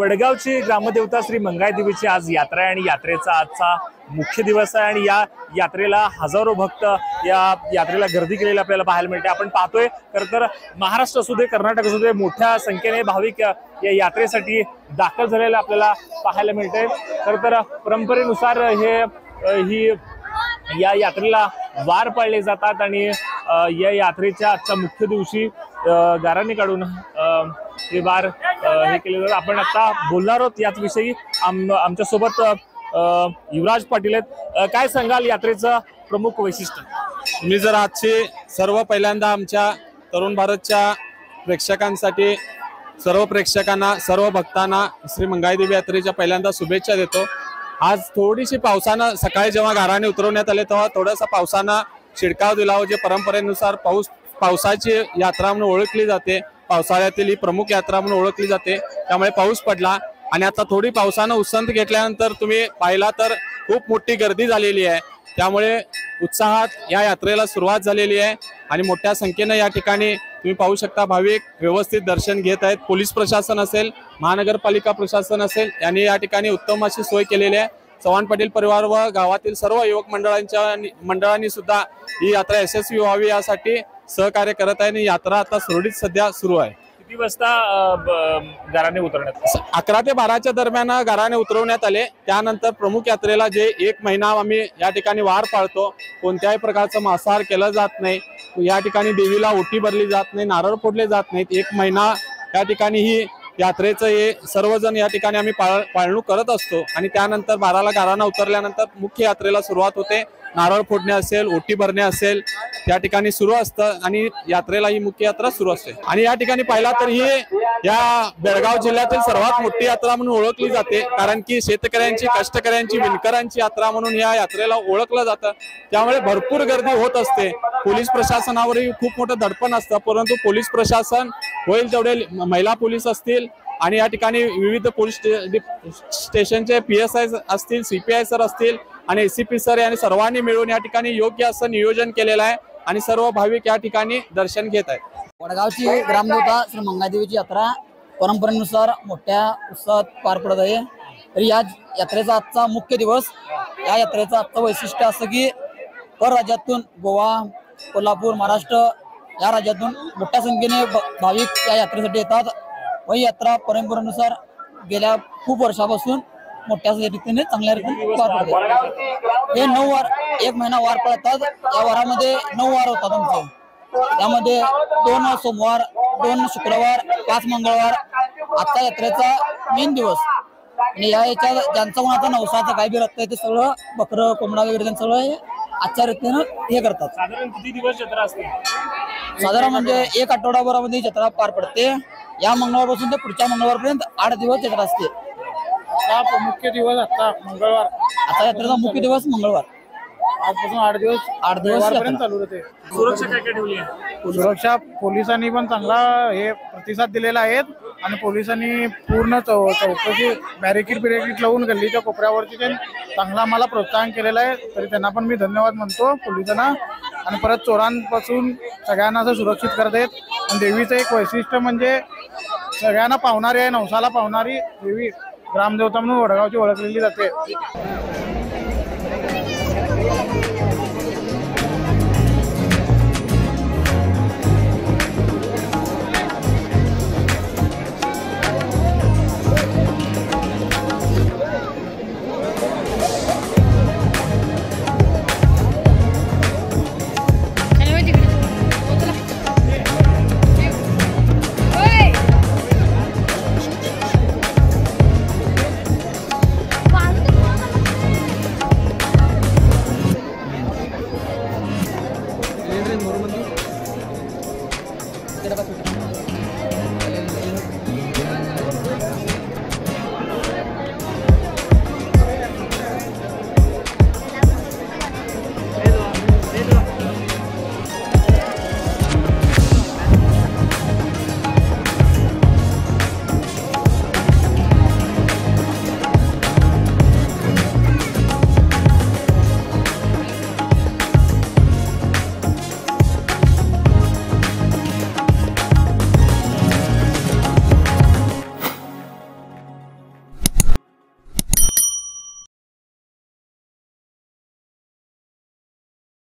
वडगावची ग्रामदेवता श्री मंगाईदेवीची आज यात्रा आहे आणि यात्रेचा आजचा मुख्य दिवस आहे आणि या यात्रेला हजारो भक्त या यात्रेला गर्दी केलेली आपल्याला पाहायला मिळते। आपण पाहतोय तर महाराष्ट्र असू दे कर्नाटक असू दे मोठ्या संख्येने भाविक या यात्रेसाठी दाखल झालेले आपल्याला पाहायला मिळते। तर परंपरेनुसार ही या यात्रेला वार पाळले जातात आणि या यात्रेच्या आजच्या मुख्य दिवशी गाराने काढून हे वार हे केले जातात। आपण आता बोलणार आहोत याच विषयी। आमच्या सोबत युवराज पाटील आहेत। काय सांगाल यात्रेचं प्रमुख वैशिष्ट्य? तुम्ही जर आजचे सर्व पहिल्यांदा आमच्या तरुण भारतच्या प्रेक्षकांसाठी सर्व प्रेक्षकांना सर्व भक्तांना श्री मंगाईदेवी यात्रेच्या पहिल्यांदा शुभेच्छा देतो। आज थोडीशी पावसानं सकाळी जेव्हा गाराने उतरवण्यात आले तेव्हा थोडासा पावसानं शिडकाव दिला हो। जे परंपरेनुसार पावसाची यात्रा म्हणून ओळखली जाते, पावसाळ्यातील ही प्रमुख यात्रा म्हणून ओळखली जाते, त्यामुळे पाऊस पडला आणि आता थोडी पावसानं उसंत घेतल्यानंतर तुम्ही पाहिला तर खूप मोठी गर्दी झालेली आहे। त्यामुळे उत्साहात या यात्रेला सुरुवात झालेली आहे आणि मोठ्या संख्येने या ठिकाणी तुम्ही पाहू शकता भाविक व्यवस्थित दर्शन घेत आहेत। पोलीस प्रशासन असेल, महानगरपालिका प्रशासन असेल यांनी या ठिकाणी उत्तम अशी सोय केलेली आहे। चव्हाण पाटील परिवार व गावातील सर्व युवक मंडळांनी सुद्धा ही यात्रा यशस्वी व्हावी यासाठी सहकार्य करत आहे आणि यात्रा आता सुरळीत सध्या सुरू आहे। किती वाजता गाराने उतरण्यात? 11 ते 12च्या दरम्यान गाराने उतरवण्यात आले। त्यानंतर प्रमुख यात्रेला जे 1 महिना आम्ही या ठिकाणी वार पाळतो, कोणत्याही प्रकारचं मांसाहार केलं जात नाही, या ठिकाणी देवीला ओटी भरली जात नाही, नारळ फोडले जात नाहीत। 1 महिना या ठिकाणी ही यात्रेचं हे सर्वजण या ठिकाणी आम्ही पाळणूक करत असतो आणि त्यानंतर 12ला गाराना उतरल्यानंतर मुख्य यात्रेला सुरुवात होते। नारळ फोडणे असेल, ओटी भरणे असेल त्या ठिकाणी सुरू असतं आणि यात्रेला ही मुख्य यात्रा सुरू असते। आणि या ठिकाणी पाहिला तर ही या बेळगाव जिल्ह्यातील सर्वात मोठी यात्रा म्हणून ओळखली जाते, कारण की शेतकऱ्यांची, कष्टकऱ्यांची, विणकरांची यात्रा म्हणून या यात्रेला ओळखलं जातं। त्यामुळे भरपूर गर्दी होत असते। पोलीस प्रशासनावरही खूप मोठं दडपण असतं, परंतु पोलीस प्रशासन होईल तेवढे महिला पोलीस असतील आणि या ठिकाणी विविध पोलीस स्टेशनचे PSI असतील, CPI सर असतील आणि ACP सर यांनी सर्वांनी मिळून या ठिकाणी योग्य असं नियोजन केलेलं आहे आणि सर्व भाविक या ठिकाणी दर्शन घेत आहेत। वडगावची ग्रामदेवता श्री मंगाईदेवीची यात्रा परंपरेनुसार मोठ्या उत्साहात पार पडत आहे। तरी या यात्रेचा आजचा मुख्य दिवस, या यात्रेचं आजचं वैशिष्ट्य असं की परराज्यातून गोवा, कोल्हापूर, महाराष्ट्र या राज्यातून मोठ्या संख्येने भाविक या यात्रेसाठी येतात व ही यात्रा परंपरेनुसार गेल्या खूप वर्षापासून मोठ्या रीतीने चांगल्या रीतीने पार पडते। हे 9 वार, 1 महिना वार पडतात। या वारामध्ये 9 वार होतात आमचे। त्यामध्ये 2 सोमवार, 2 शुक्रवार, 5 मंगळवार आजचा यात्रेचा मेन दिवस। आणि या याच्या ज्यांचा कोणाचा नवसाचं काय बी रक्त आहे ते सगळं बकरं, कोंबडा वगैरे त्यांचं सगळं आजच्या रीतीनं हे करतात। साधारण किती दिवस जत्रा असते? साधारण म्हणजे 1 आठवडाभरामध्ये जत्रा पार पडते। या मंगळवारपासून ते पुढच्या मंगळवारपर्यंत 8 दिवस जत्रा असते। मुख्य दिवस आता मंगळवार, आता यात्रेचा मुख्य दिवस मंगळवार, आजपासून 8 दिवस पर्यंत चालू राहते। सुरक्षा काय काय ठेवली आहे? सुरक्षा पोलिसांनी पण चांगला हे प्रतिसाद दिलेला आहे आणि पोलिसांनी पूर्ण चौकशी बॅरिकेड लावून गल्लीच्या कोपऱ्यावरती चांगला आम्हाला प्रोत्साहन केलेलं आहे। तरी त्यांना पण मी धन्यवाद म्हणतो पोलिसांना। आणि परत चोरांपासून सगळ्यांना असं सुरक्षित करत आहेत। आणि देवीचं एक वैशिष्ट्य म्हणजे सगळ्यांना पावणारी आहे, नवसाला पावणारी देवी ग्रामदेवता म्हणून वडगावची ओळखलेली जाते। मंदिर